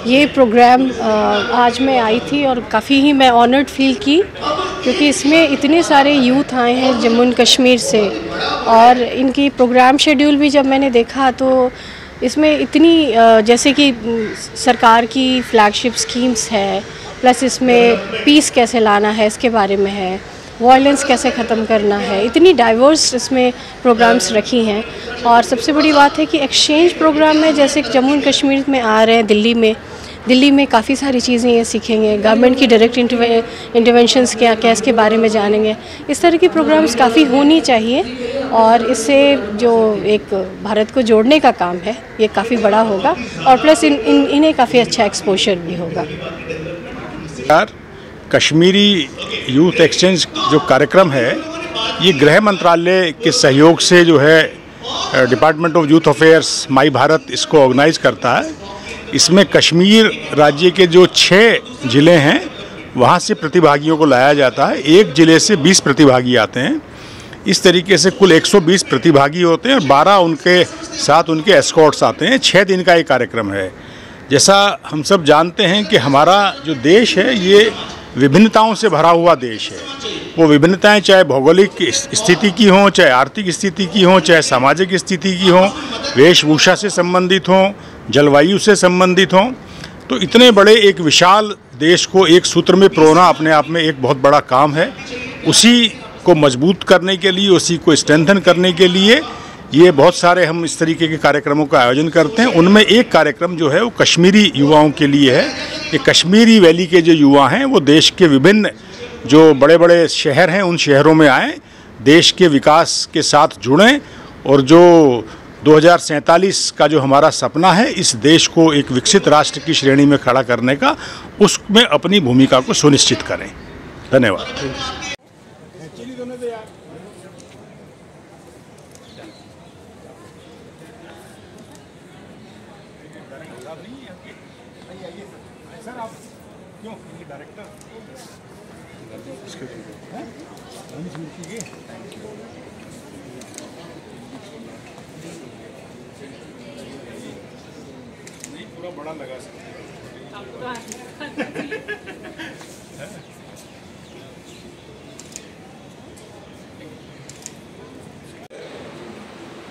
ये प्रोग्राम आज मैं आई थी और काफ़ी ही मैं ऑनर्ड फील की, क्योंकि इसमें इतने सारे यूथ आए हैं जम्मू एंड कश्मीर से। और इनकी प्रोग्राम शेड्यूल भी जब मैंने देखा तो इसमें इतनी जैसे कि सरकार की फ्लैगशिप स्कीम्स है, प्लस इसमें पीस कैसे लाना है इसके बारे में है, वायलेंस कैसे ख़त्म करना है, इतनी डाइवर्स इसमें प्रोग्राम्स रखी हैं। और सबसे बड़ी बात है कि एक्सचेंज प्रोग्राम में जैसे जम्मू एंड कश्मीर में आ रहे हैं, दिल्ली में काफ़ी सारी चीज़ें ये सीखेंगे, गवर्नमेंट की डायरेक्ट इंटरवेंशंस क्या क्या इसके बारे में जानेंगे। इस तरह की प्रोग्राम्स काफ़ी होनी चाहिए और इससे जो एक भारत को जोड़ने का काम है ये काफ़ी बड़ा होगा और प्लस इन्हें काफ़ी अच्छा एक्सपोजर भी होगा। कश्मीरी यूथ एक्सचेंज जो कार्यक्रम है ये गृह मंत्रालय के सहयोग से जो है डिपार्टमेंट ऑफ यूथ अफेयर्स माई भारत इसको ऑर्गेनाइज करता है। इसमें कश्मीर राज्य के जो 6 ज़िले हैं वहाँ से प्रतिभागियों को लाया जाता है। एक ज़िले से 20 प्रतिभागी आते हैं। इस तरीके से कुल 120 प्रतिभागी होते हैं और 12 उनके साथ उनके एस्कॉर्ट्स आते हैं। 6 दिन का ये कार्यक्रम है। जैसा हम सब जानते हैं कि हमारा जो देश है ये विभिन्नताओं से भरा हुआ देश है। वो विभिन्नताएं चाहे भौगोलिक स्थिति की हों, चाहे आर्थिक स्थिति की हों, चाहे सामाजिक स्थिति की हों, वेशभूषा से संबंधित हों, जलवायु से संबंधित हों। तो इतने बड़े एक विशाल देश को एक सूत्र में पिरोना अपने आप में एक बहुत बड़ा काम है। उसी को मजबूत करने के लिए, उसी को स्ट्रेंथन करने के लिए ये बहुत सारे हम इस तरीके के कार्यक्रमों का आयोजन करते हैं। उनमें एक कार्यक्रम जो है वो कश्मीरी युवाओं के लिए है कि कश्मीरी वैली के जो युवा हैं वो देश के विभिन्न जो बड़े बड़े शहर हैं उन शहरों में आएँ, देश के विकास के साथ जुड़ें और जो 2047 का जो हमारा सपना है इस देश को एक विकसित राष्ट्र की श्रेणी में खड़ा करने का, उसमें अपनी भूमिका को सुनिश्चित करें। धन्यवाद। सर आप क्यों डायरेक्टर नहीं पूरा बड़ा लगा सर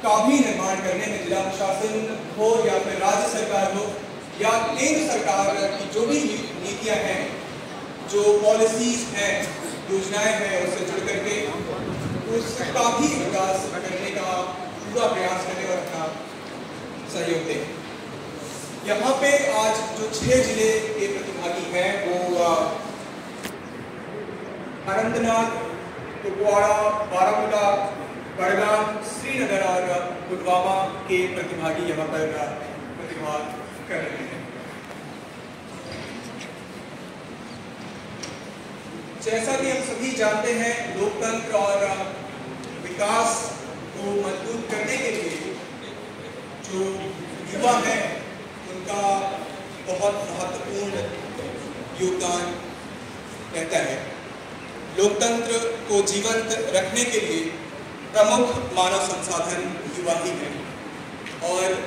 का भी निर्माण करने में जिला प्रशासन हो या फिर राज्य सरकार हो या केंद्र सरकार की जो भी नीतियां हैं, जो पॉलिसीज हैं, योजनाएं हैं, उससे जुड़ करके उसका भी विकास करने का पूरा प्रयास करने और अपना सहयोग दें। यहाँ पे आज जो 6 जिले के प्रतिभागी हैं वो अनंतनाग, कुपवाड़ा, बारामूला, बड़गाम, श्रीनगर और पुलवामा के प्रतिभागी यहाँ पर प्रतिभाग कर रहे हैं। जैसा कि हम सभी जानते हैं, लोकतंत्र और विकास को मजबूत करने के लिए जो युवा हैं उनका बहुत महत्वपूर्ण योगदान रहता है। लोकतंत्र को जीवंत रखने के लिए प्रमुख मानव संसाधन युवा ही है और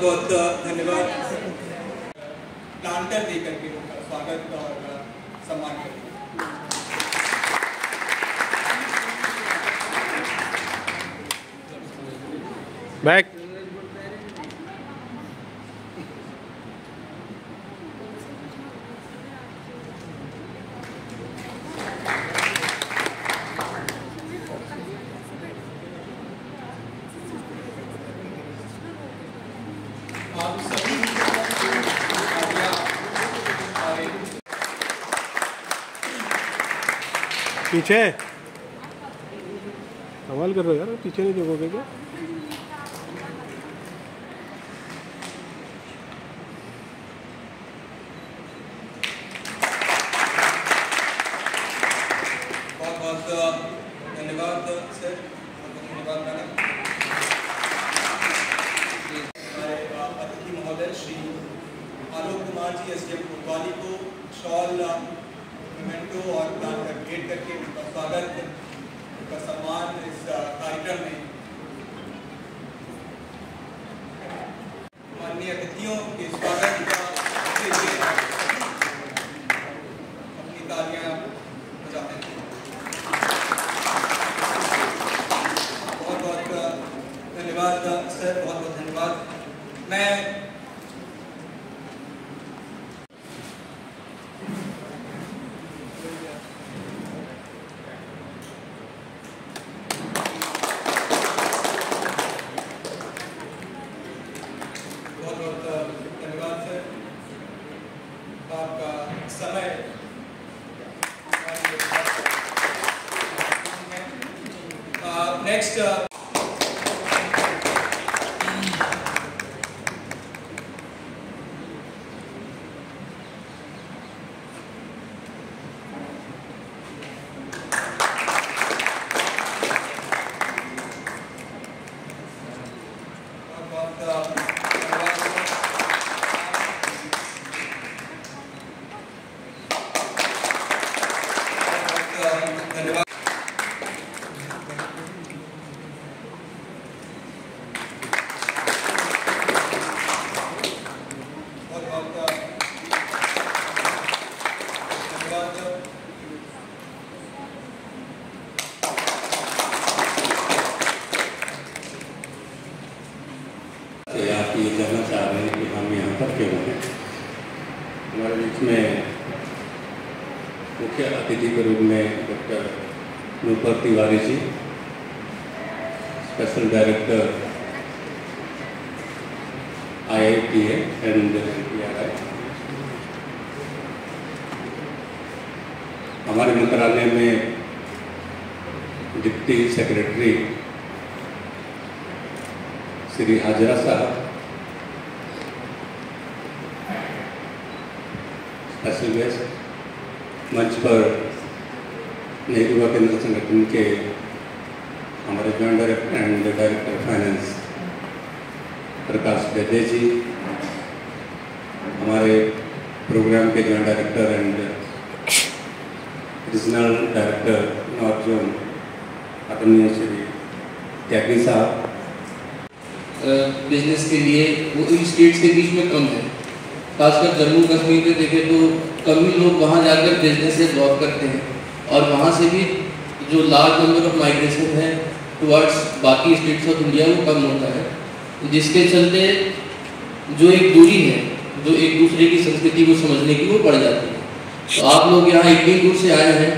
बहुत बहुत धन्यवाद। प्लांटर देकर के उनका स्वागत और सम्मान करेंगे। बैक आप सभी पीछे सवाल कर रहे हो यार, पीछे नहीं देखोगे क्या? बहुत बहुत धन्यवाद सर, धन्यवाद मैडम। हमारे अतिथि महोदय श्री आलोक कुमार जी SDM कोतवाली को शॉल, मोमेंटो और प्लान का भेंट करके उनका स्वागत, उनका सम्मान इस कार्यक्रम में। माननीय अतिथियों के स्वागत का अपनी तालियां बजाते हैं। बहुत बहुत धन्यवाद सर, बहुत बहुत धन्यवाद। मैं धन्यवाद सर, आपका समय नेक्स्ट धन्यवाद। आप ये कहना चाह रहे हैं कि हम यहाँ पर क्यों हैं। हमारे बीच में मुख्य अतिथि के रूप में doctor Nupur Tiwari ji, special director IITA and NPRI, हमारे मंत्रालय में डिप्टी सेक्रेटरी श्री हाजरा साहब, स्पेशल गेस्ट मंच पर नेहरू युवा केंद्र संगठन के हमारे joint director and director finance Prakash Bede ji, हमारे प्रोग्राम के joint director and regional director north zone आदरणीय श्री त्यागी साहब। बिजनेस के लिए वो इन स्टेट्स के बीच में कम है, खासकर जम्मू कश्मीर में देखें तो कम ही लोग वहाँ जाकर बिजनेस से जॉब करते हैं, और वहाँ से भी जो लार्ज नंबर ऑफ माइग्रेशन है टुवर्ड्स बाकी स्टेट्स ऑफ इंडिया वो कम होता है, जिसके चलते जो एक दूरी है जो एक दूसरे की संस्कृति को समझने की वो बढ़ जाती है। तो आप लोग यहाँ इतनी दूर से आए हैं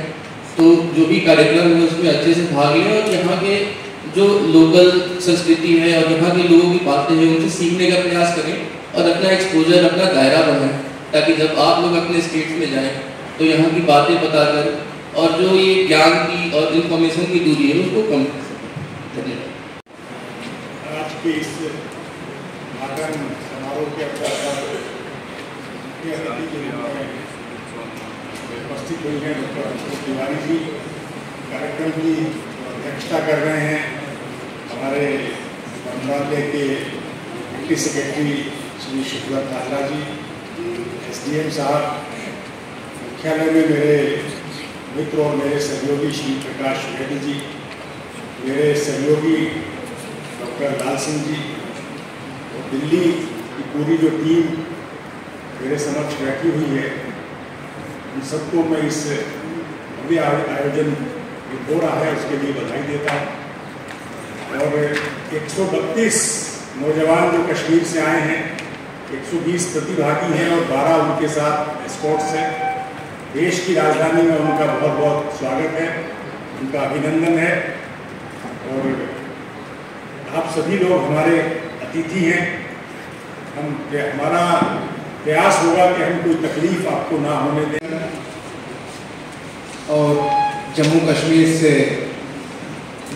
तो जो भी कार्यक्रम है उसमें अच्छे से भाग लें और यहाँ के जो लोकल संस्कृति है और यहाँ के लोगों की बातें हैं उनसे सीखने का प्रयास करें और अपना एक्सपोजर, अपना दायरा बढ़ाएं, ताकि जब आप लोग अपने स्टेट्स में जाएं तो यहाँ की बातें पता कर और जो ये ज्ञान की और इंफॉर्मेशन की दूरी है उसको कम कर सकें। धन्यवाद। आज के इस आगमन समारोह के अवसर पर उपस्थित हुई हैं डॉक्टर नूपुर तिवारी जी, कार्यक्रम की अध्यक्षता कर रहे हैं हमारे मंत्रालय के डिप्टी सेक्रेटरी श्री शुभ्रत काजरा जी, SDM साहब, मुख्यालय में मेरे मित्र और मेरे सहयोगी श्री प्रकाश बेदी जी, मेरे सहयोगी डॉक्टर लाल सिंह जी, और दिल्ली पूरी जो टीम मेरे समक्ष बैठी हुई है, उन सबको मैं इस भव्य आयोजन जो हो रहा है उसके लिए बधाई देता हूँ। और 132 नौजवान जो कश्मीर से आए हैं, 120 प्रतिभागी हैं और 12 उनके साथ एस्कॉर्ट्स हैं। देश की राजधानी में उनका बहुत बहुत स्वागत है, उनका अभिनंदन है। और आप सभी लोग हमारे अतिथि हैं। हमारा प्रयास होगा कि हम कोई तकलीफ आपको ना होने दें। और जम्मू कश्मीर से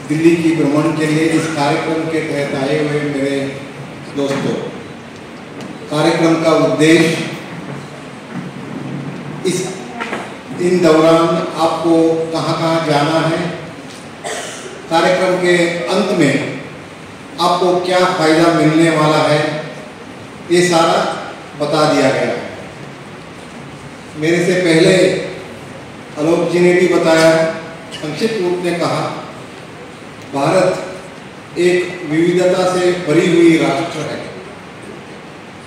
दिल्ली की भ्रमण के लिए इस कार्यक्रम के तहत आए हुए मेरे दोस्तों, कार्यक्रम का उद्देश्य इन दौरान आपको कहाँ जाना है, कार्यक्रम के अंत में आपको क्या फ़ायदा मिलने वाला है, ये सारा बता दिया गया। मेरे से पहले आलोक जी ने भी बताया, संक्षिप्त रूप में कहा, भारत एक विविधता से भरी हुई राष्ट्र है।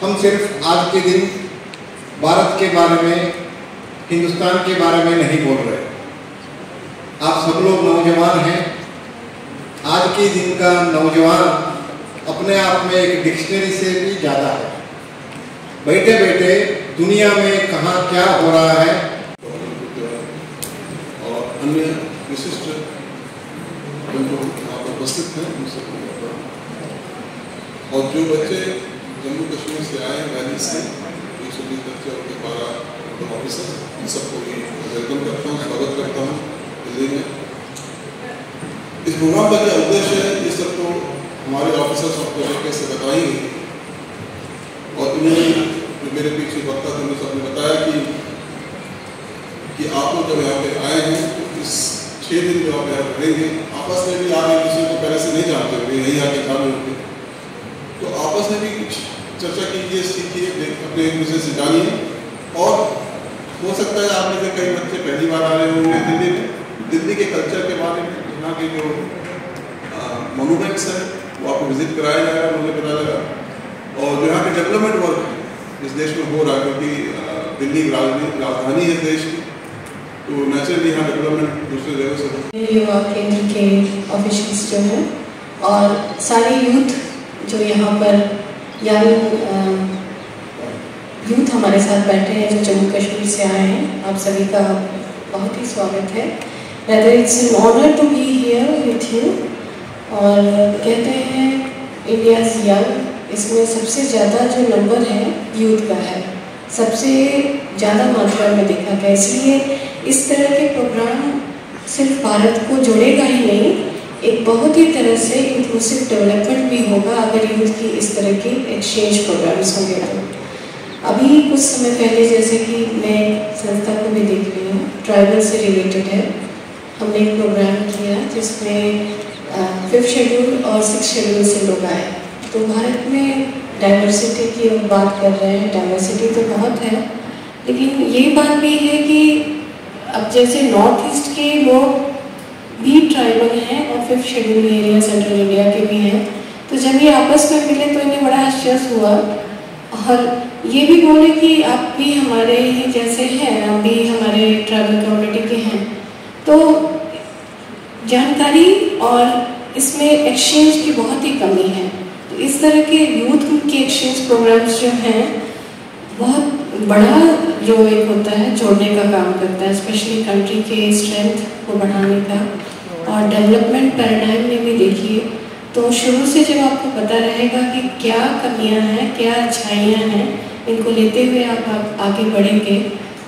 हम सिर्फ आज के दिन भारत के बारे में, हिंदुस्तान के बारे में नहीं बोल रहे। आप सब लोग नौजवान हैं। आज के दिन का नौजवान अपने आप में एक डिक्शनरी से भी ज़्यादा है। बैठे बैठे दुनिया में कहाँ क्या हो रहा है और अन्य विशिष्ट जो उपस्थित हैं उन सबको, और जो बच्चे जम्मू कश्मीर से आए वैली से, 120 बच्चे और 12 ऑफिसर, इन सबको भी वेलकम करता हूँ, स्वागत करता हूँ दिल्ली में। इस प्रोग्राम का क्या उद्देश्य है, ये सब तो हमारे ऑफिसर्स और तरीके से बताएंगे। और उन्होंने जो मेरे पीछे वक्ता थे, उन्होंने सबने बताया कि आप लोग जब यहाँ पे आए हैं तो इस 6 दिन जो आप यहाँ रहेंगे, आपस में भी आप एक दूसरे को पहले से नहीं जानते होंगे, यहीं आके खाने होंगे, तो आपस में भी कुछ चर्चा कीजिए, सीखिए, अपने एक दूसरे से जानिए। और हो सकता है आप में से कई बच्चे पहली बार आ रहे होंगे दिल्ली में, दिल्ली के कल्चर के बारे में, यहाँ के जो मोनूमेंट्स हैं वो आपको विजिट कराया जाएगा, मुझे पता लगा। और जो यहाँ के डेवलपमेंट वर्क है इस देश में हो रहा है, क्योंकि दिल्ली राजधानी है देश की, तो नेचुरली यहाँ डेवलपमेंट दूसरे जगह से। युवा केंद्र के ऑफिशियल्स जो हैं और सारे यूथ जो यहाँ पर यूथ हमारे साथ बैठे हैं जो जम्मू कश्मीर से आए हैं, आप सभी का बहुत ही स्वागत है। Rather it's an honor to be here with you। और कहते हैं इंडियाज़ यंग, इसमें सबसे ज़्यादा जो नंबर है यूथ का है, सबसे ज़्यादा मात्रा में देखा गया। इसलिए इस तरह के प्रोग्राम सिर्फ भारत को जोड़ेगा ही नहीं, एक बहुत ही तरह से इंक्लूसिव डेवलपमेंट भी होगा अगर यूथ की इस तरह के एक्सचेंज प्रोग्राम्स होंगे। तो अभी कुछ समय पहले, जैसे कि मैं संस्था को भी देख रही हूँ, ट्राइबल से रिलेटेड है, हमने एक प्रोग्राम किया जिसमें 5th शेड्यूल और 6th शेड्यूल से लोग आए। तो भारत में डाइवर्सिटी की बात कर रहे हैं, डाइवर्सिटी तो बहुत है, लेकिन ये बात भी है कि अब जैसे नॉर्थ ईस्ट के लोग भी ट्राइबल हैं और 5th schedule area central India के भी हैं, तो जब ये आपस में मिले तो इन्हें बड़ा आश्चर्य हुआ और ये भी बोले कि आप भी हमारे ही जैसे हैं, आप भी हमारे ट्राइबल कम्युनिटी के हैं। तो जानकारी और इसमें एक्सचेंज की बहुत ही कमी है। तो इस तरह के यूथ के एक्सचेंज प्रोग्राम्स जो हैं बहुत बड़ा जो एक होता है जोड़ने का काम करता है, स्पेशली कंट्री के स्ट्रेंथ को बढ़ाने का। और डेवलपमेंट पैराडाइम में भी देखिए तो शुरू से जब आपको पता रहेगा कि क्या कमियां हैं, क्या अच्छाइयां हैं, इनको लेते हुए आप आगे बढ़ेंगे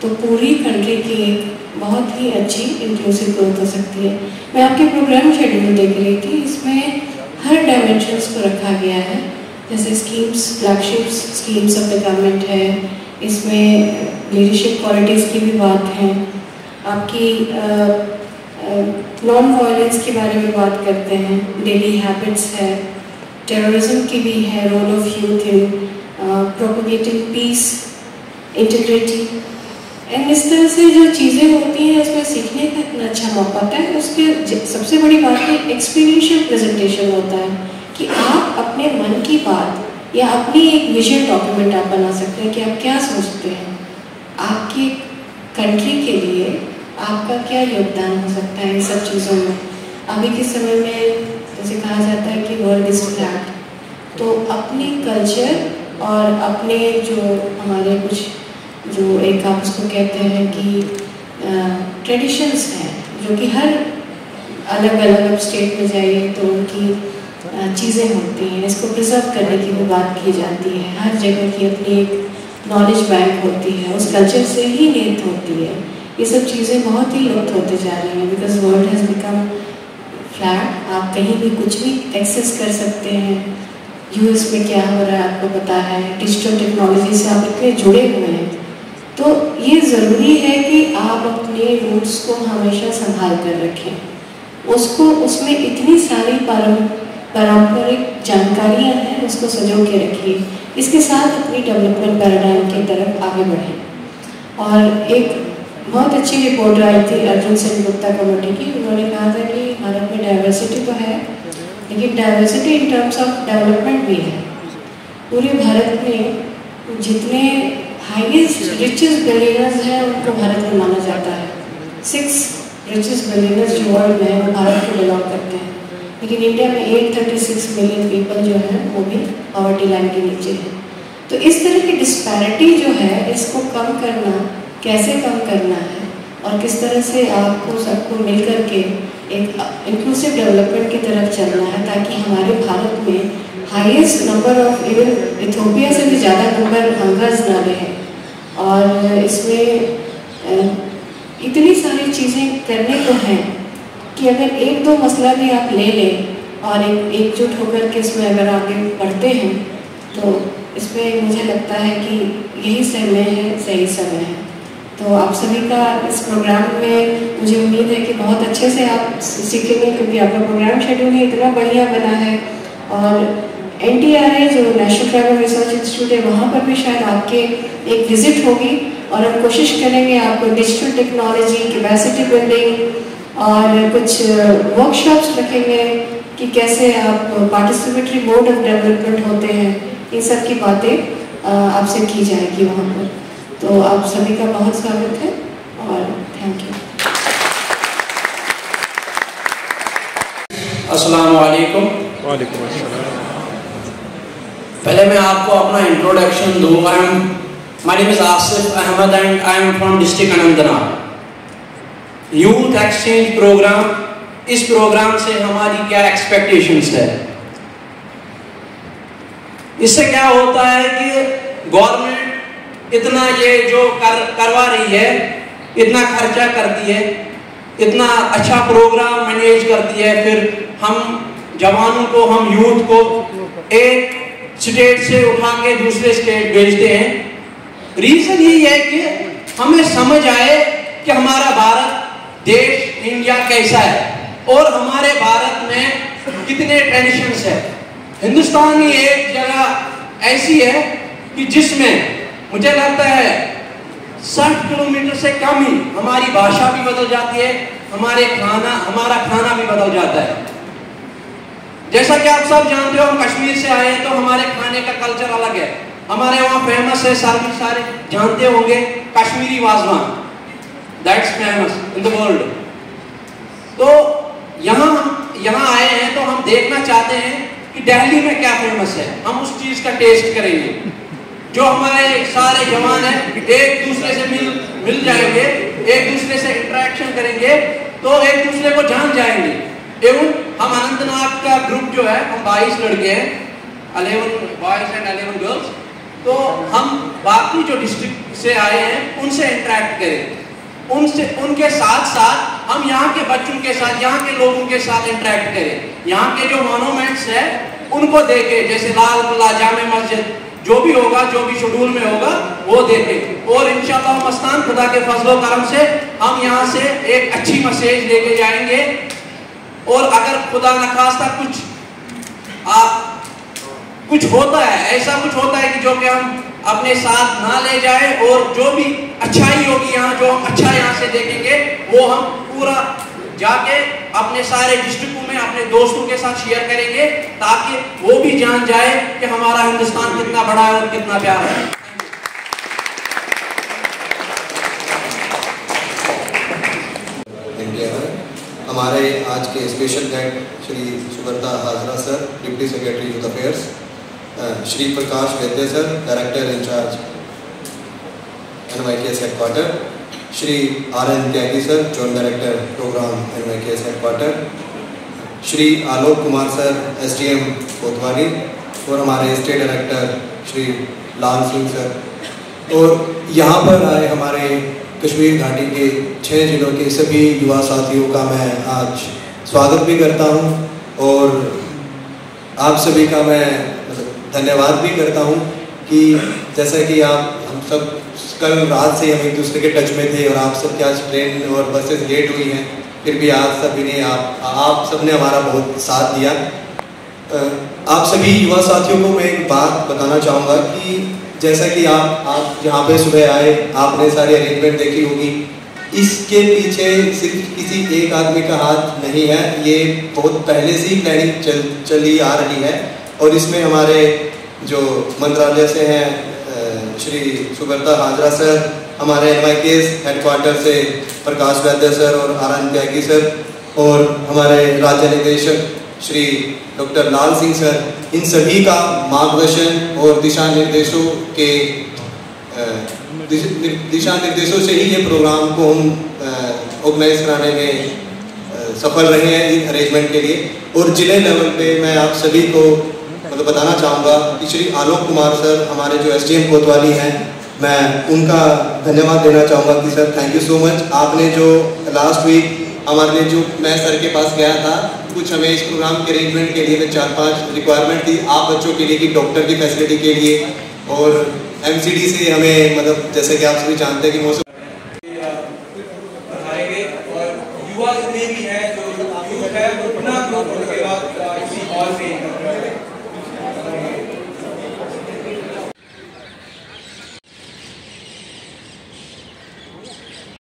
तो पूरी कंट्री की एक बहुत ही अच्छी इंक्लूसिव ग्रोथ हो सकती है। मैं आपके प्रोग्राम शेड्यूल देख रही थी, इसमें हर डायमेंशंस को रखा गया है, जैसे schemes, flagship schemes of the government है, इसमें लीडरशिप क्वालिटीज़ की भी बात है, आपकी नॉन वायलेंस के बारे में बात करते हैं, डेली हैबिट्स है, टेररिज्म की भी है, role of youth in propagating peace, integrity and इस तरह से जो चीज़ें होती हैं उसमें सीखने का इतना अच्छा मौका होता है। उसके सबसे बड़ी बात है एक्सपीरियंशियल प्रेजेंटेशन होता है कि आप अपने मन की बात या अपनी एक विजन डॉक्यूमेंट आप बना सकते हैं कि आप क्या सोचते हैं, आपकी कंट्री के लिए आपका क्या योगदान हो सकता है इन सब चीज़ों में। अभी के समय में जैसे कहा जाता है कि वर्ल्ड इज फ्लैट, तो अपनी कल्चर और अपने जो हमारे कुछ जो एक आप उसको कहते हैं कि ट्रेडिशंस हैं, जो कि हर अलग अलग स्टेट में जाइए तो उनकी चीज़ें होती हैं, इसको प्रिजर्व करने की भी बात की जाती है। हर जगह की अपनी एक नॉलेज बैंक होती है, उस कल्चर से ही नीत होती है। ये सब चीज़ें बहुत ही लुप्त होते जा रही हैं because world has become flat. आप कहीं भी कुछ भी एक्सेस कर सकते हैं। यूएस में क्या हो रहा है आपको पता है, डिजिटल टेक्नोलॉजी से आप इतने जुड़े हुए हैं। तो ये ज़रूरी है कि आप अपने रूट्स को हमेशा संभाल कर रखें, उसको उसमें इतनी सारी पारंपरिक जानकारियाँ हैं, उसको संजो के रखिए। इसके साथ अपनी डेवलपमेंट पैराडाइम की तरफ आगे बढ़ें। और एक बहुत अच्छी रिपोर्ट आई थी अर्जुन सेन गुप्ता कमेटी की, उन्होंने कहा था कि भारत में डाइवर्सिटी तो है, लेकिन diversity in terms of development भी है। पूरे भारत में जितने हाईएस्ट रिचेस्ट बिलियनर्स हैं उनको भारत में माना जाता है। 6 रिचेस्ट बिलियनर्स जो वर्ल्ड में वो भारत को बिलोंग करते हैं, लेकिन इंडिया में 836 मिलियन पीपल जो हैं वो भी पॉवर्टी लाइन के नीचे हैं। तो इस तरह की डिस्पैरिटी जो है, इसको कम करना, कैसे कम करना है और किस तरह से आपको सबको मिल कर के एक इंक्लूसिव डेवलपमेंट की तरफ चलना है, ताकि हमारे भारत में highest number of, even Ethiopia से भी ज़्यादा नंबर हंगर्स ना रहे। और इसमें इतनी सारी चीज़ें करने को हैं कि अगर 1-2 मसला भी आप ले लें और एकजुट होकर के इसमें अगर आगे बढ़ते हैं तो इसमें मुझे लगता है कि यही समय है, सही समय है। तो आप सभी का इस प्रोग्राम में मुझे उम्मीद है कि बहुत अच्छे से आप सीखेंगे, क्योंकि आपका प्रोग्राम शेड्यूल ही इतना बढ़िया बना है। और NTRI जो नेशनल ट्राइबल रिसर्च इंस्टीट्यूट है, वहाँ पर भी शायद आपके एक विजिट होगी और हम कोशिश करेंगे आपको डिजिटल टेक्नोलॉजी, कैपेसिटी बिल्डिंग और कुछ वर्कशॉप्स रखेंगे कि कैसे आप पार्टिसिपेटरी मोड ऑफ डेवलपमेंट होते हैं, इन सब की बातें आपसे की जाएगी वहाँ पर। तो आप सभी का बहुत स्वागत है और थैंक यू। अस्सलाम वालेकुम। वालेकुम अस्सलाम। पहले मैं आपको अपना इंट्रोडक्शन दूंगा। My name is Asif Ahmad and I am from district Anantnag. Youth exchange program, इस प्रोग्राम से हमारी क्या एक्सपेक्टेशंस है? इससे क्या होता है कि गवर्नमेंट इतना ये जो करवा रही है, इतना खर्चा करती है, इतना अच्छा प्रोग्राम मैनेज करती है, फिर हम जवानों को, हम यूथ को एक स्टेट से उठा के दूसरे स्टेट भेजते हैं। रीजन यही है कि हमें समझ आए कि हमारा भारत देश, इंडिया कैसा है और हमारे भारत में कितने टेंशन्स है। हिंदुस्तान ही एक जगह ऐसी है कि जिसमें मुझे लगता है 60 किलोमीटर से कम ही हमारी भाषा भी बदल जाती है, हमारा खाना भी बदल जाता है। जैसा कि आप सब जानते हो, हम कश्मीर से आए हैं तो हमारे खाने का कल्चर अलग है। हमारे वहाँ फेमस है, सारे जानते होंगे, Kashmiri wazwan, that's famous in the world. तो यहाँ आए हैं तो हम देखना चाहते हैं कि दिल्ली में क्या फेमस है, हम उस चीज का टेस्ट करेंगे। जो हमारे सारे जवान हैं एक दूसरे से मिल जाएंगे, एक दूसरे से इंटरेक्शन करेंगे तो एक दूसरे को जान जाएंगे। एवं हम अनंतनाग का ग्रुप जो है, हम 22 लड़के हैं, 11 बॉयज एंड 11 गर्ल्स। तो हम बाकी जो डिस्ट्रिक्ट से आए हैं उनसे इंटरेक्ट करें, उनके साथ साथ हम यहाँ के बच्चों के साथ, यहाँ के लोगों के साथ इंटरेक्ट करें। यहाँ के जो मॉन्यूमेंट्स है उनको देखें, जैसे लाल किला, जामे मस्जिद, जो भी होगा, जो भी शेड्यूल में होगा वो देखें। और इंशाअल्लाह मस्तान खुदा के फजलो करम से हम यहाँ से एक अच्छी मैसेज लेके जाएंगे। और अगर खुदा न खास्ता कुछ होता है, ऐसा कुछ होता है कि जो कि हम अपने साथ ना ले जाए, और जो भी अच्छाई होगी यहाँ, जो हम अच्छा यहाँ से देखेंगे वो हम पूरा जाके अपने सारे डिस्ट्रिक्टों में अपने दोस्तों के साथ शेयर करेंगे, ताकि वो भी जान जाए कि हमारा हिंदुस्तान कितना बड़ा है और कितना प्यारा है। हमारे आज के special guest Shri Subrata Hazra sir, deputy secretary youth affairs, Shri Prakash Vaidya sir, director incharge NYKS headquarter, Shri RN Tyagi sir, joint director program NYKS headquarter, Shri Alok Kumar sir, SDM Kotwali, और हमारे state director Shri Lal Singh sir. और यहाँ पर आए हमारे कश्मीर घाटी के 6 जिलों के सभी युवा साथियों का मैं आज स्वागत भी करता हूँ और आप सभी का मैं धन्यवाद भी करता हूँ कि जैसा कि हम सब कल रात से हम एक दूसरे के टच में थे और आप सब के आज ट्रेन और बसेस लेट हुई हैं, फिर भी आज सभी ने आप सब ने हमारा बहुत साथ दिया। आप सभी युवा साथियों को मैं एक बात बताना चाहूँगा कि जैसा कि आप यहाँ पे सुबह आए, आपने सारी अरेंजमेंट देखी होगी, इसके पीछे सिर्फ किसी एक आदमी का हाथ नहीं है, ये बहुत पहले से ही प्लानिंग चली आ रही है। और इसमें हमारे जो मंत्रालय से हैं श्री सुब्रता हाजरा सर, हमारे NYKS हेडक्वार्टर से प्रकाश वैद्य सर और RN त्यागी सर, और हमारे राज्य निदेशक श्री डॉक्टर लाल सिंह सर, इन सभी का मार्गदर्शन और दिशा निर्देशों से ही ये प्रोग्राम को हम ऑर्गेनाइज कराने में सफल रहे हैं इस अरेंजमेंट के लिए। और जिले लेवल पे मैं आप सभी को बताना चाहूँगा कि श्री आलोक कुमार सर, हमारे जो SDM कोतवाली हैं, मैं उनका धन्यवाद देना चाहूँगा कि sir thank you so much. आपने जो लास्ट वीक हमारे लिए जो मैं सर के पास गया था, कुछ हमें इस प्रोग्राम के अरेंजमेंट के लिए 4-5 रिक्वायरमेंट थी आप बच्चों के लिए कि डॉक्टर की फैसिलिटी के लिए, और MCD से हमें जैसे कि आप सभी जानते हैं कि मौसम बढ़ाएंगे और युवा जितने भी हैं जो यूथ है वो बिना ग्रुप होने के बाद इसी हॉल में